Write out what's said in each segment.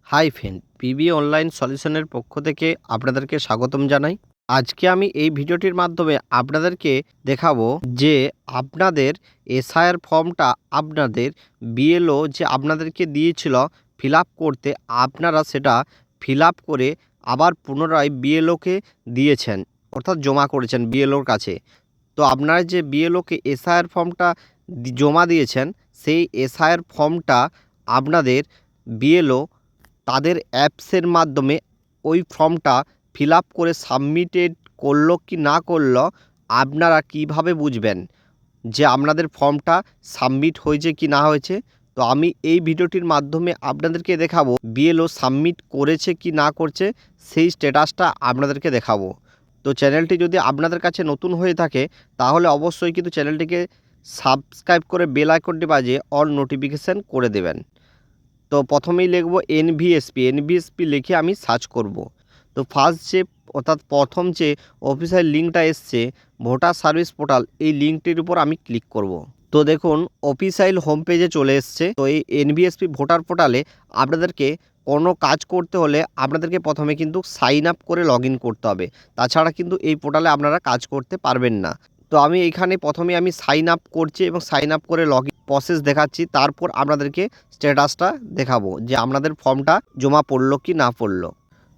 Hi friend, PB online সলিউশনের পক্ষ থেকে আপনাদেরকে স্বাগতম জানাই। আজকে আমি এই ভিডিওটির মাধ্যমে আপনাদেরকে দেখাবো যে আপনাদের এসআইআর ফর্মটা আপনাদের বিএলও যে আপনাদেরকে দিয়েছিল ফিল আপ করতে, আপনারা সেটা ফিল আপ করে আবার পুনরায় বিএলওকে দিয়েছেন, অর্থাৎ জমা করেছেন বিএলওর কাছে। তো আপনারা যে বিএলওকে এসআইআর ফর্মটা জমা দিয়েছেন, সেই এসআইআর ফর্মটা আপনাদের বিএলও তাদের অ্যাপসের মাধ্যমে ওই ফর্মটা ফিল আপ করে সাবমিটেড করলো কি না করলো, আপনারা কিভাবে বুঝবেন যে আপনাদের ফর্মটা সাবমিট হয়েছে কি না হয়েছে? তো আমি এই ভিডিওটির মাধ্যমে আপনাদেরকে দেখাবো বিএলও সাবমিট করেছে কি না করছে, সেই স্ট্যাটাসটা আপনাদেরকে দেখাবো। তো চ্যানেলটি যদি আপনাদের কাছে নতুন হয়ে থাকে তাহলে অবশ্যই কিন্তু চ্যানেলটিকে সাবস্ক্রাইব করে বেল আইকনটি বাজিয়ে অল নোটিফিকেশান করে দেবেন। তো প্রথমেই লিখব এনভিএসপি লিখে আমি সার্চ করব। তো ফার্স্ট যে অর্থাৎ প্রথম যে অফিসিয়াল লিঙ্কটা এসছে ভোটার সার্ভিস পোর্টাল, এই লিঙ্কটির উপর আমি ক্লিক করব। তো দেখুন অফিসিয়াল হোম পেজে চলে এসছে। তো এই এনভিএসপি ভোটার পোর্টালে আপনাদেরকে কোনো কাজ করতে হলে আপনাদেরকে প্রথমে কিন্তু সাইন আপ করে লগ ইন করতে হবে, তাছাড়া কিন্তু এই পোর্টালে আপনারা কাজ করতে পারবেন না। তো আমি এইখানে প্রথমে আমি সাইন আপ করছি এবং সাইন আপ করে লগ ইন প্রসেস দেখাচ্ছি, তারপর আপনাদেরকে স্ট্যাটাসটা দেখাবো যে আপনাদের ফর্মটা জমা পড়লো কি না পড়লো।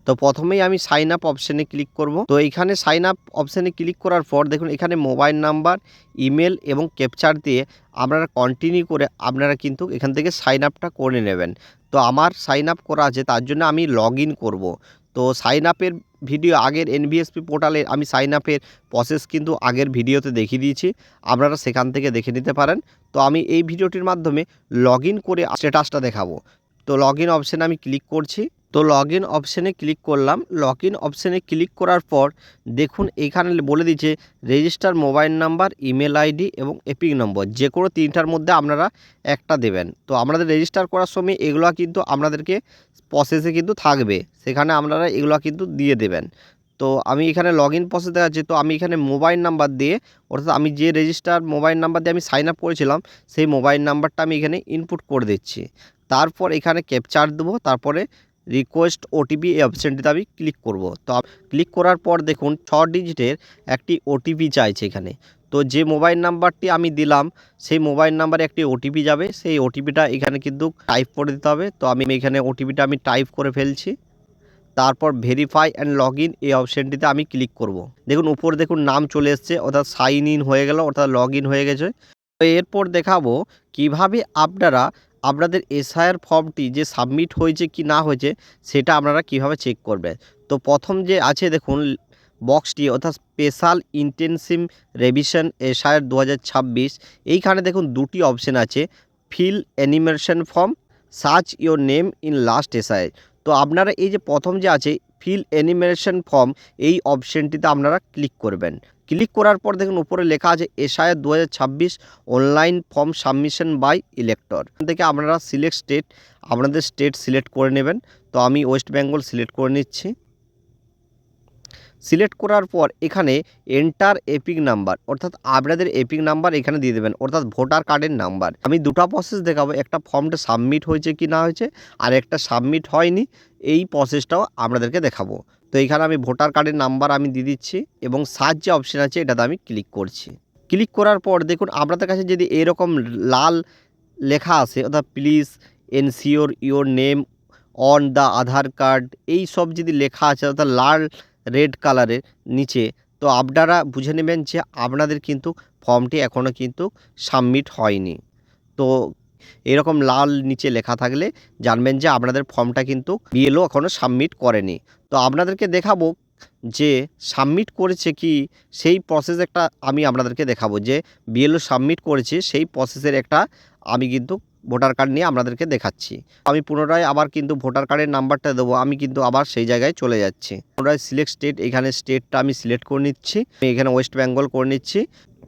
তো প্রথমেই আমি সাইন আপ অপশানে ক্লিক করব। তো এইখানে সাইন আপ অপশানে ক্লিক করার পর দেখুন এখানে মোবাইল নাম্বার, ইমেল এবং ক্যাপচার দিয়ে আপনারা কন্টিনিউ করে আপনারা কিন্তু এখান থেকে সাইন আপটা করে নেবেন। তো আমার সাইন আপ করা আছে, তার জন্য আমি লগ ইন করবো। তো সাইন আপের ভিডিও আগের এনভিএসপি পোর্টালে আমি সাইন আপের প্রসেস কিন্তু আগের ভিডিওতে দেখিয়ে দিয়েছি, আপনারা সেখান থেকে দেখে নিতে পারেন। তো আমি এই ভিডিওটির মাধ্যমে লগ ইন করে স্ট্যাটাসটা দেখাবো। তো লগ ইন অপশানে আমি ক্লিক করছি। তো লগ ইন অপশানে ক্লিক করলাম। লগ ইন অপশানে ক্লিক করার পর দেখুন এখানে বলে দিচ্ছে register mobile number, email ID এবং এপিক নম্বর, যে কোনো তিনটার মধ্যে আপনারা একটা দেবেন। তো আপনাদের রেজিস্টার করার সময় এগুলো কিন্তু আপনাদেরকে প্রসেসে কিন্তু থাকবে, সেখানে আপনারা এগুলো কিন্তু দিয়ে দেবেন। তো আমি এখানে লগ ইন প্রসেস দেখাচ্ছি। তো আমি এখানে মোবাইল নাম্বার দিয়ে, অর্থাৎ আমি যে রেজিস্টার মোবাইল নাম্বার দিয়ে আমি সাইন আপ করেছিলাম সেই মোবাইল নাম্বারটা আমি এখানে ইনপুট করে দিচ্ছি। তারপর এখানে ক্যাপচার দেবো, তারপরে রিকোয়েস্ট ওটিপি এই অপশানটিতে আমি ক্লিক করব। তো ক্লিক করার পর দেখুন 6 ডিজিটের একটি ওটিপি চাইছে এখানে। তো যে মোবাইল নাম্বারটি আমি দিলাম সেই মোবাইল নাম্বারে একটি ওটিপি যাবে, সেই ওটিপিটা এখানে কিন্তু টাইপ করে দিতে হবে। তো আমি এখানে ওটিপিটা আমি টাইপ করে ফেলছি। তারপর ভেরিফাই অ্যান্ড লগ ইন এই অপশানটিতে আমি ক্লিক করব। দেখুন উপরে দেখুন নাম চলে এসছে, অর্থাৎ সাইন ইন হয়ে গেল, অর্থাৎ লগ ইন হয়ে গেছে। তো এরপর দেখাবো কিভাবে আপনারা আপনাদের এসআইআর ফর্মটি যে সাবমিট হয়েছে কি না হয়েছে সেটা আপনারা কিভাবে চেক করবেন। তো প্রথম যে আছে দেখুন বক্সটি, অর্থাৎ স্পেশাল ইন্টেনসিভ রিভিশন এসআইআর 2026, এইখানে দেখুন দুটি অপশান আছে, fill enumeration form, search your name in last SIR. তো আপনারা এই যে প্রথম যে আছে ফিল এনিমেশন ফর্ম, এই অপশানটিতে আপনারা ক্লিক করবেন। ক্লিক করার পর দেখুন উপরে লেখা আছে SIR 2026 online form submission by elector. এখান থেকে আপনারা সিলেক্ট স্টেট, আপনাদের স্টেট সিলেক্ট করে নেবেন। তো আমি ওয়েস্ট বেঙ্গল সিলেক্ট করে নিচ্ছি। সিলেক্ট করার পর এখানে এন্টার এপিক নাম্বার, অর্থাৎ আপনাদের এপিক নাম্বার এখানে দিয়ে দেবেন, অর্থাৎ ভোটার কার্ডের নাম্বার। আমি দুটো প্রসেস দেখাবো, একটা ফর্মটা সাবমিট হয়েছে কি না হয়েছে আর একটা সাবমিট হয়নি, এই প্রসেসটাও আপনাদেরকে দেখাবো। তো এখানে আমি ভোটার কার্ডের নাম্বার আমি দিয়ে দিচ্ছি এবং সার্চ যে অপশান আছে এটাতে আমি ক্লিক করছি। ক্লিক করার পর দেখুন আপনাদের কাছে যদি এরকম লাল লেখা আসে, অর্থাৎ please ensure your name on the Aadhaar card, এই সব যদি লেখা আছে অর্থাৎ লাল রেড কালারের নিচে, তো আপনারা বুঝে নেবেন যে আপনাদের কিন্তু ফর্মটি এখনও কিন্তু সাবমিট হয়নি। তো এরকম লাল নিচে লেখা থাকলে জানবেন যে আপনাদের ফর্মটা কিন্তু বিএলও এখনও সাবমিট করেনি। তো আপনাদেরকে দেখাবো যে সাবমিট করেছে কি, সেই প্রসেস একটা আমি আপনাদেরকে দেখাবো যে বিএলও সাবমিট করেছে সেই প্রসেসের একটা আমি কিন্তু ভোটার কার্ড নিয়ে আপনাদেরকে দেখাচ্ছি। আমি পুনরায় আবার কিন্তু ভোটার কার্ডের নাম্বারটা দেবো, আমি কিন্তু আবার সেই জায়গায় চলে যাচ্ছি। পুনরায় সিলেক্ট স্টেট, এখানে স্টেটটা আমি সিলেক্ট করে নিচ্ছি, আমি এখানে ওয়েস্ট বেঙ্গল করে নিচ্ছি।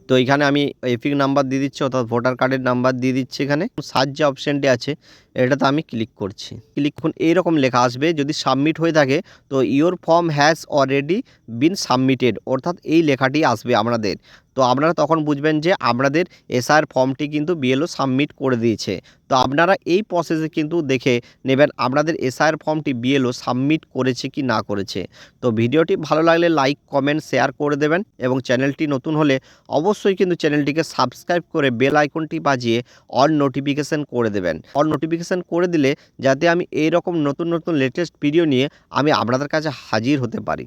তো এখানে আমি এপিক নাম্বার দিয়ে দিচ্ছি, অর্থাৎ ভোটার কার্ডের নাম্বার দিয়ে দিচ্ছি। এখানে সার্চ যে অপশানটি আছে এটাতে আমি ক্লিক করছি। ক্লিক করুন, এইরকম লেখা আসবে। যদি সাবমিট হয়ে থাকে তো your form has already been submitted, অর্থাৎ এই লেখাটি আসবে আপনাদের। তো আপনারা তখন বুঝবেন যে আপনাদের এসআইআর ফর্মটি কিন্তু বিএলও সাবমিট করে দিয়েছে। তো আপনারা এই প্রসেসে কিন্তু দেখে নেবেন আপনাদের এসআইআর ফর্মটি বিএলও সাবমিট করেছে কি না করেছে। তো ভিডিওটি ভালো লাগলে লাইক, কমেন্ট, শেয়ার করে দেবেন এবং চ্যানেলটি নতুন হলে অবশ্যই কিন্তু চ্যানেলটিকে সাবস্ক্রাইব করে বেল আইকনটি বাজিয়ে অল নোটিফিকেশান করে দেবেন। অল নোটিফিকেশান করে দিলে যাতে আমি এইরকম নতুন নতুন লেটেস্ট ভিডিও নিয়ে আমি আপনাদের কাছে হাজির হতে পারি।